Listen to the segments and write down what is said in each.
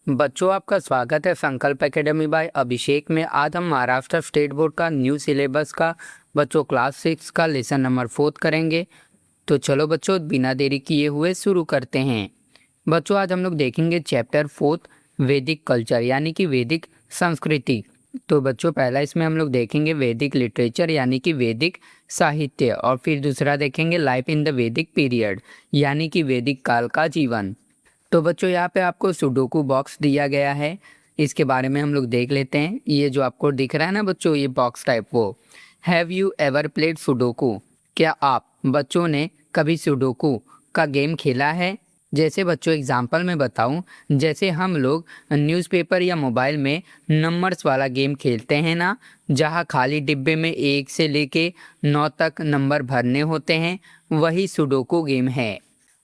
बच्चों, आपका स्वागत है संकल्प एकेडमी बाय अभिषेक में। आज हम महाराष्ट्र स्टेट बोर्ड का न्यू सिलेबस का बच्चों क्लास 6 का लेसन नंबर 4 करेंगे। तो चलो बच्चों, बिना देरी किए हुए शुरू करते हैं। बच्चों, आज हम लोग देखेंगे चैप्टर 4 वैदिक कल्चर यानी कि वैदिक संस्कृति। तो बच्चों, पहला इसमें हम लोग देखेंगे वैदिक लिटरेचर यानी कि वैदिक साहित्य, और फिर दूसरा देखेंगे लाइफ इन द वैदिक पीरियड यानी कि वैदिक काल का जीवन। तो बच्चों, यहाँ पे आपको सुडोकू बॉक्स दिया गया है, इसके बारे में हम लोग देख लेते हैं। ये जो आपको दिख रहा है ना बच्चों, ये बॉक्स टाइप, वो have you ever played sudoku? क्या आप बच्चों ने कभी सुडोकू का गेम खेला है? जैसे बच्चों एग्जाम्पल में बताऊं, जैसे हम लोग न्यूज़पेपर या मोबाइल में नंबर्स वाला गेम खेलते हैं ना, जहां खाली डिब्बे में 1 से लेके 9 तक नंबर भरने होते हैं, वही सुडोकू गेम है।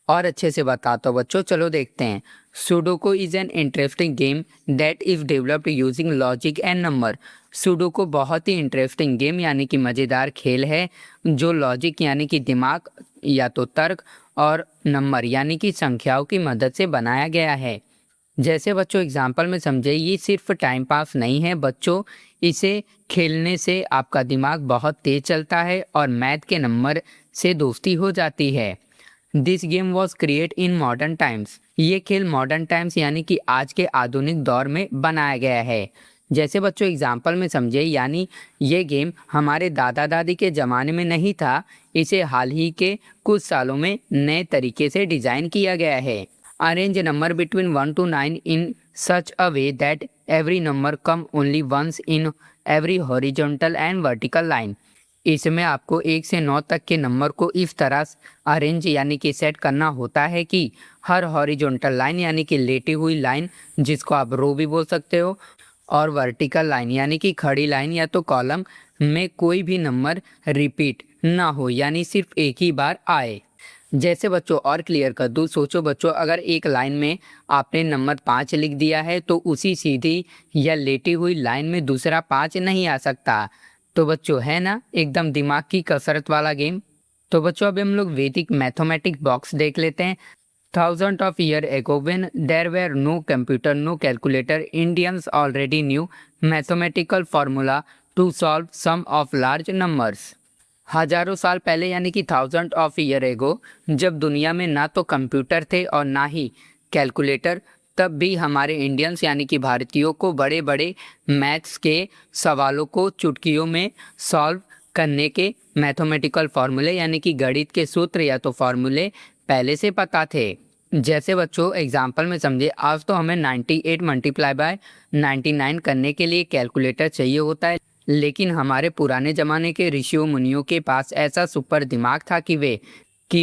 और अच्छे से बताता हूँ बच्चों, चलो देखते हैं। Sudoku is an interesting game that is developed using logic and number. Sudoku बहुत ही इंटरेस्टिंग गेम यानी कि मज़ेदार खेल है, जो लॉजिक यानी कि दिमाग या तो तर्क और नंबर यानी कि संख्याओं की मदद से बनाया गया है। जैसे बच्चों एग्जाम्पल में समझे, ये सिर्फ टाइम पास नहीं है बच्चों, इसे खेलने से आपका दिमाग बहुत तेज चलता है और मैथ के नंबर से दोस्ती हो जाती है। This game was create in modern times. ये खेल मॉडर्न टाइम्स यानी कि आज के आधुनिक दौर में बनाया गया है। जैसे बच्चों एग्जाम्पल में समझे, यानी ये गेम हमारे दादा दादी के ज़माने में नहीं था, इसे हाल ही के कुछ सालों में नए तरीके से डिज़ाइन किया गया है। Arrange number between 1 to 9 in such a way that every number come only once in every horizontal and vertical line. इसमें आपको 1 से 9 तक के नंबर को इस तरह अरेंज यानी कि सेट करना होता है कि हर हॉरिजॉन्टल लाइन यानी कि लेटी हुई लाइन, जिसको आप रो भी बोल सकते हो, और वर्टिकल लाइन यानी कि खड़ी लाइन या तो कॉलम में कोई भी नंबर रिपीट ना हो, यानी सिर्फ एक ही बार आए। जैसे बच्चों और क्लियर कर दूँ, सोचो बच्चों, अगर एक लाइन में आपने नंबर 5 लिख दिया है तो उसी सीधी या लेटी हुई लाइन में दूसरा 5 नहीं आ सकता। तो बच्चों है ना एकदम दिमाग की कसरत वाला गेम। तो बच्चों अब हम लोग वैदिक मैथमेटिक बॉक्स देख लेते हैं। Thousand of year ago when there were no computer no calculator, Indians already knew mathematical formula to solve some of large numbers. हजारों साल पहले यानी कि थाउजेंड ऑफ ईयर एगो, जब दुनिया में ना तो कंप्यूटर थे और ना ही कैलकुलेटर, तब भी हमारे इंडियंस यानी कि भारतीयों को बड़े बड़े मैथ्स के सवालों को चुटकियों में सॉल्व करने के मैथमेटिकल फार्मूले यानी कि गणित के सूत्र या तो फार्मूले पहले से पता थे। जैसे बच्चों एग्जाम्पल में समझे, आज तो हमें 98 मल्टीप्लाई बाय 99 करने के लिए कैलकुलेटर चाहिए होता है, लेकिन हमारे पुराने ज़माने के ऋषियों मुनियों के पास ऐसा सुपर दिमाग था कि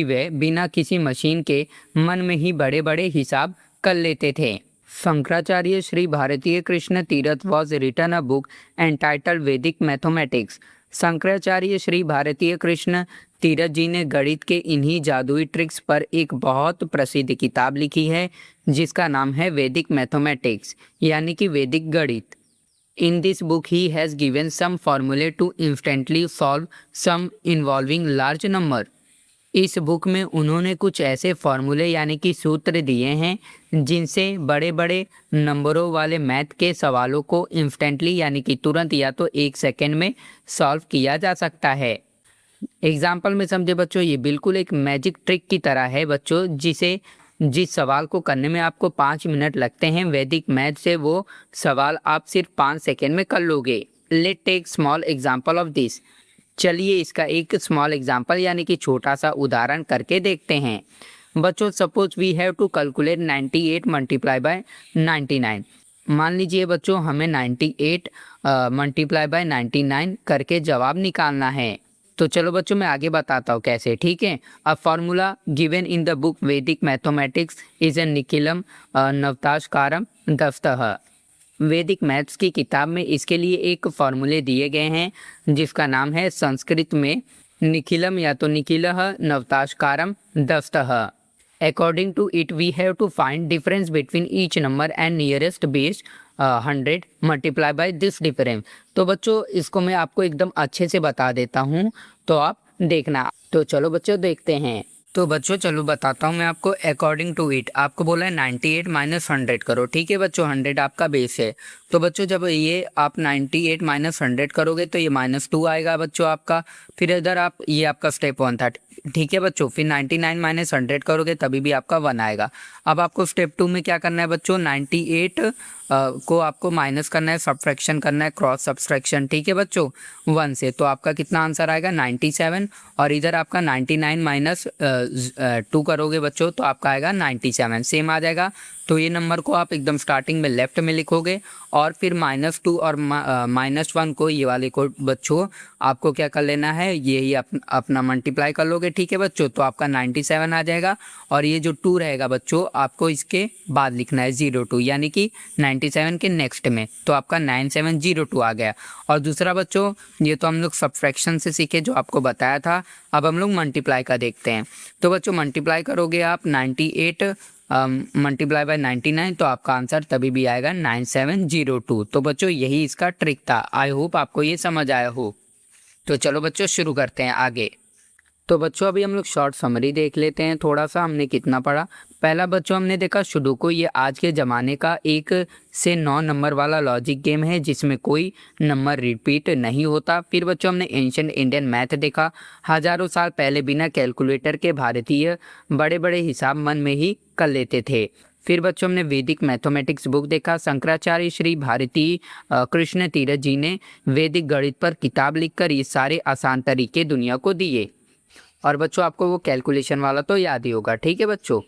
वे बिना किसी मशीन के मन में ही बड़े बड़े हिसाब कर लेते थे। Shankaracharya Shri Bharati Krishna Tirtha was written a book entitled Vedic mathematics. Shankaracharya Shri Bharati Krishna Tirath जी ने गणित के इन्हीं जादुई ट्रिक्स पर एक बहुत प्रसिद्ध किताब लिखी है, जिसका नाम है वैदिक मैथमेटिक्स यानी कि वैदिक गणित। In this book he has given some formulae to instantly solve some involving large number। इस बुक में उन्होंने कुछ ऐसे फॉर्मूले यानी कि सूत्र दिए हैं, जिनसे बड़े बड़े नंबरों वाले मैथ के सवालों को इंस्टेंटली यानी कि तुरंत या तो 1 सेकेंड में सॉल्व किया जा सकता है। एग्जाम्पल में समझे बच्चों, ये बिल्कुल एक मैजिक ट्रिक की तरह है बच्चों, जिस सवाल को करने में आपको 5 मिनट लगते हैं, वैदिक मैथ से वो सवाल आप सिर्फ 5 सेकेंड में कर लोगे। Let take small example of this. चलिए इसका एक स्मॉल एग्जाम्पल यानी कि छोटा सा उदाहरण करके देखते हैं। बच्चों suppose we have to calculate 98 multiply by 99। मान लीजिए बच्चों हमें 98 मल्टीप्लाई बाय 99 करके जवाब निकालना है। तो चलो बच्चों मैं आगे बताता हूँ कैसे, ठीक है। A formula given in the book वैदिक मैथमेटिक्स इज ए निखिलम नवताशकारम दस्तः। वैदिक मैथ्स की किताब में इसके लिए एक फार्मूले दिए गए हैं, जिसका नाम है संस्कृत में निखिलम या तो निखिलः नवताशकारम दस्तः। According to it we have to find difference between each number and nearest base 100 multiply by this difference. तो बच्चों इसको मैं आपको एकदम अच्छे से बता देता हूँ, तो आप देखना। तो चलो बच्चों देखते हैं। तो बच्चों चलो बताता हूँ मैं आपको। अकॉर्डिंग टू इट आपको बोला है 98 माइनस 100 करो। ठीक है बच्चों, 100 आपका बेस है। तो बच्चों जब ये आप 98 माइनस 100 करोगे तो ये -2 आएगा बच्चों आपका। फिर इधर आप, ये आपका स्टेप 1 था। ठीक है बच्चों, फिर 99 माइनस 100 करोगे तभी भी आपका 1 आएगा। अब आपको स्टेप 2 में क्या करना है बच्चों, 98 को आपको माइनस करना है, सब्ट्रैक्शन करना है, क्रॉस सब्ट्रैक्शन। ठीक है बच्चों, 1 से। तो आपका कितना आंसर आएगा, 97। और इधर आपका 99 माइनस 2 करोगे बच्चों तो आपका आएगा 97, सेम आ जाएगा। तो ये नंबर को आप एकदम स्टार्टिंग में लेफ्ट में लिखोगे और फिर -2 और -1 को, ये वाले को बच्चों आपको क्या कर लेना है, यही अपना मल्टीप्लाई कर लोगे। ठीक है बच्चों, तो आपका 97 आ जाएगा। और ये जो 2 रहेगा बच्चों आपको इसके बाद लिखना है 02, यानी कि 97 के नेक्स्ट में। तो आपका 9702 आ गया। और दूसरा बच्चों, ये तो हम लोग सब्ट्रैक्शन से सीखे जो आपको बताया था। अब हम लोग मल्टीप्लाई का देखते हैं। तो बच्चों मल्टीप्लाई करोगे आप 98 मल्टीप्लाई बाय 99 तो आपका आंसर तभी भी आएगा 9702। तो बच्चों यही इसका ट्रिक था। आई होप आपको ये समझ आया हो। तो चलो बच्चों शुरू करते हैं आगे। तो बच्चों अभी हम लोग शॉर्ट समरी देख लेते हैं थोड़ा सा, हमने कितना पढ़ा। पहला बच्चों हमने देखा सुडोकू। ये आज के ज़माने का 1 से 9 नंबर वाला लॉजिक गेम है जिसमें कोई नंबर रिपीट नहीं होता। फिर बच्चों हमने एंशिएंट इंडियन मैथ देखा। हज़ारों साल पहले बिना कैलकुलेटर के भारतीय बड़े बड़े हिसाब मन में ही कर लेते थे। फिर बच्चों हमने वैदिक मैथमेटिक्स बुक देखा। शंकराचार्य श्री भारती कृष्ण तीरथ जी ने वैदिक गणित पर किताब लिखकर ये सारे आसान तरीके दुनिया को दिए। और बच्चों आपको वो कैलकुलेशन वाला तो याद ही होगा। ठीक है बच्चों,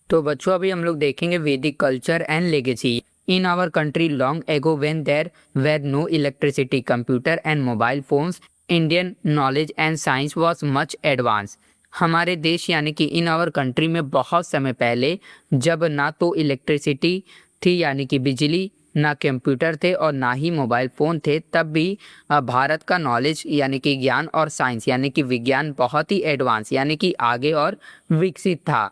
तो बच्चों अभी हम लोग देखेंगे Vedic culture and legacy. In our country long ago when there were no electricity, computer and mobile phones, Indian knowledge and science was much advance. हमारे देश यानी कि इन आवर कंट्री में बहुत समय पहले, जब ना तो इलेक्ट्रिसिटी थी यानी कि बिजली, ना कंप्यूटर थे और ना ही मोबाइल फ़ोन थे, तब भी भारत का नॉलेज यानी कि ज्ञान और साइंस यानी कि विज्ञान बहुत ही एडवांस यानी कि आगे और विकसित था।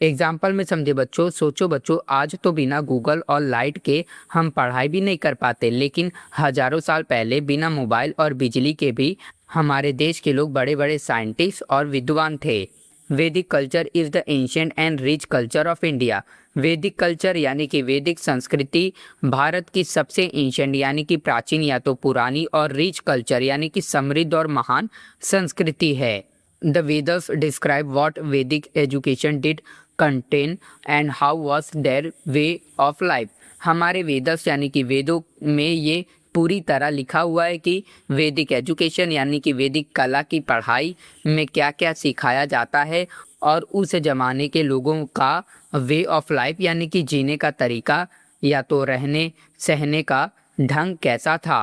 एग्जाम्पल में समझे बच्चों, सोचो बच्चों, आज तो बिना गूगल और लाइट के हम पढ़ाई भी नहीं कर पाते, लेकिन हजारों साल पहले बिना मोबाइल और बिजली के भी हमारे देश के लोग बड़े बड़े साइंटिस्ट और विद्वान थे। वैदिक culture is the ancient and rich culture of India. वैदिक कल्चर यानी कि वैदिक संस्कृति भारत की सबसे एंशिएंट यानी कि प्राचीन या तो पुरानी और रिच कल्चर यानी कि समृद्ध और महान संस्कृति है। द वेदस डिस्क्राइब व्हाट वैदिक education did contain and how was their way of life. हमारे वेदस यानी कि वेदों में ये पूरी तरह लिखा हुआ है कि वैदिक एजुकेशन यानी कि वैदिक कला की पढ़ाई में क्या क्या सिखाया जाता है और उस ज़माने के लोगों का वे ऑफ लाइफ यानी कि जीने का तरीका या तो रहने सहने का ढंग कैसा था।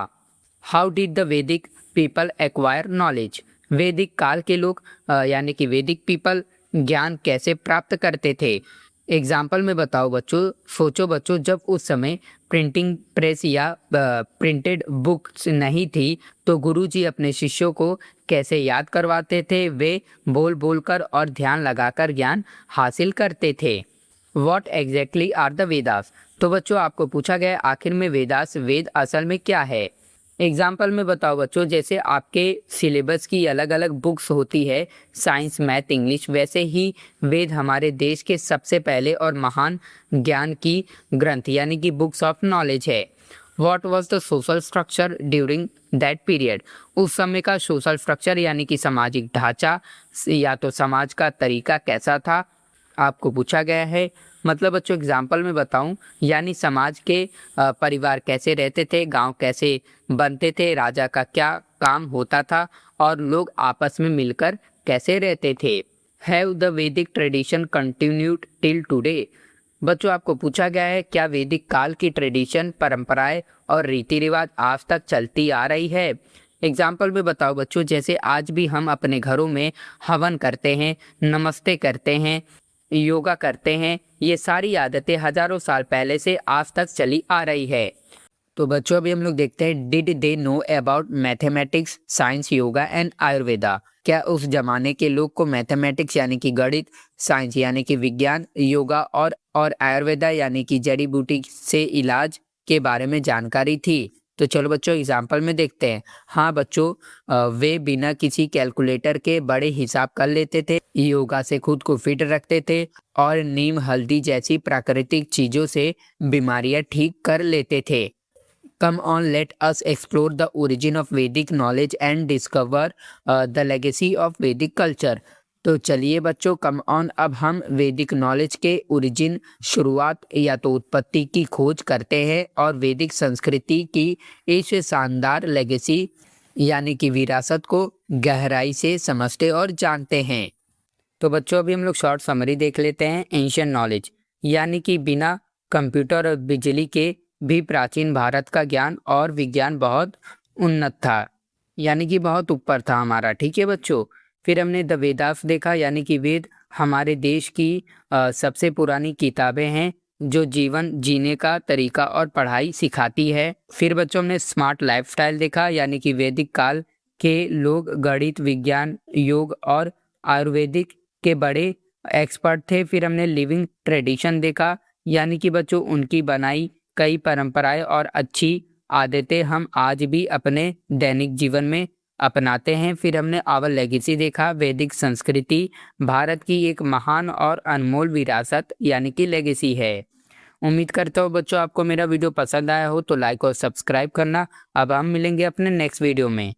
हाउ डिड द वैदिक पीपल एक्वायर नॉलेज। वैदिक काल के लोग यानी कि वैदिक पीपल ज्ञान कैसे प्राप्त करते थे। एग्जाम्पल में बताओ बच्चों, सोचो बच्चों, जब उस समय प्रिंटिंग प्रेस या प्रिंटेड बुक्स नहीं थी तो गुरुजी अपने शिष्यों को कैसे याद करवाते थे। वे बोल बोल कर और ध्यान लगाकर ज्ञान हासिल करते थे। What exactly are the Vedas. तो बच्चों आपको पूछा गया आखिर में वेदास, वेद असल में क्या है। एग्जाम्पल में बताओ बच्चों, जैसे आपके सिलेबस की अलग अलग बुक्स होती है, साइंस मैथ इंग्लिश, वैसे ही वेद हमारे देश के सबसे पहले और महान ज्ञान की ग्रंथ यानी कि बुक्स ऑफ नॉलेज है। What was the social structure during that period. उस समय का सोशल स्ट्रक्चर यानी कि सामाजिक ढांचा या तो समाज का तरीका कैसा था, आपको पूछा गया है। मतलब बच्चों एग्जाम्पल में बताऊं, यानी समाज के परिवार कैसे रहते थे, गांव कैसे बनते थे, राजा का क्या काम होता था और लोग आपस में मिलकर कैसे रहते थे। हैव द वैदिक ट्रेडिशन कंटिन्यूड टिल टुडे। बच्चों आपको पूछा गया है क्या वैदिक काल की ट्रेडिशन, परंपराएं और रीति रिवाज आज तक चलती आ रही है। एग्जाम्पल में बताओ बच्चों, जैसे आज भी हम अपने घरों में हवन करते हैं, नमस्ते करते हैं, योगा करते हैं, ये सारी आदतें हजारों साल पहले से आज तक चली आ रही है। तो बच्चों अभी हम लोग देखते हैं, did they know about mathematics, science, yoga and Ayurveda. क्या उस जमाने के लोग को मैथमेटिक्स यानी कि गणित, साइंस यानी कि विज्ञान, योगा और आयुर्वेदा यानी कि जड़ी बूटी से इलाज के बारे में जानकारी थी। तो चलो बच्चों एग्जाम्पल में देखते हैं। हाँ बच्चों, वे बिना किसी कैलकुलेटर के बड़े हिसाब कर लेते थे, योगा से खुद को फिट रखते थे और नीम हल्दी जैसी प्राकृतिक चीज़ों से बीमारियां ठीक कर लेते थे। Come on, let us explore the origin of Vedic knowledge and discover the legacy of Vedic culture। तो चलिए बच्चों, कम ऑन, अब हम वैदिक नॉलेज के ओरिजिन, शुरुआत या तो उत्पत्ति की खोज करते हैं और वैदिक संस्कृति की इस शानदार लेगेसी यानी कि विरासत को गहराई से समझते और जानते हैं। तो बच्चों अभी हम लोग शॉर्ट समरी देख लेते हैं। एंशियंट नॉलेज यानी कि बिना कंप्यूटर और बिजली के भी प्राचीन भारत का ज्ञान और विज्ञान बहुत उन्नत था, यानी कि बहुत ऊपर था हमारा। ठीक है बच्चों। फिर हमने द वेदास देखा, यानी कि वेद हमारे देश की सबसे पुरानी किताबें हैं जो जीवन जीने का तरीका और पढ़ाई सिखाती है। फिर बच्चों हमने स्मार्ट लाइफस्टाइल देखा, यानी कि वैदिक काल के लोग गणित, विज्ञान, योग और आयुर्वेदिक के बड़े एक्सपर्ट थे। फिर हमने लिविंग ट्रेडिशन देखा, यानी कि बच्चों उनकी बनाई कई परंपराएं और अच्छी आदतें हम आज भी अपने दैनिक जीवन में अपनाते हैं। फिर हमने आवर लेगेसी देखा, वैदिक संस्कृति भारत की एक महान और अनमोल विरासत यानी कि लेगेसी है। उम्मीद करता हूँ बच्चों आपको मेरा वीडियो पसंद आया हो तो लाइक और सब्सक्राइब करना। अब हम मिलेंगे अपने नेक्स्ट वीडियो में।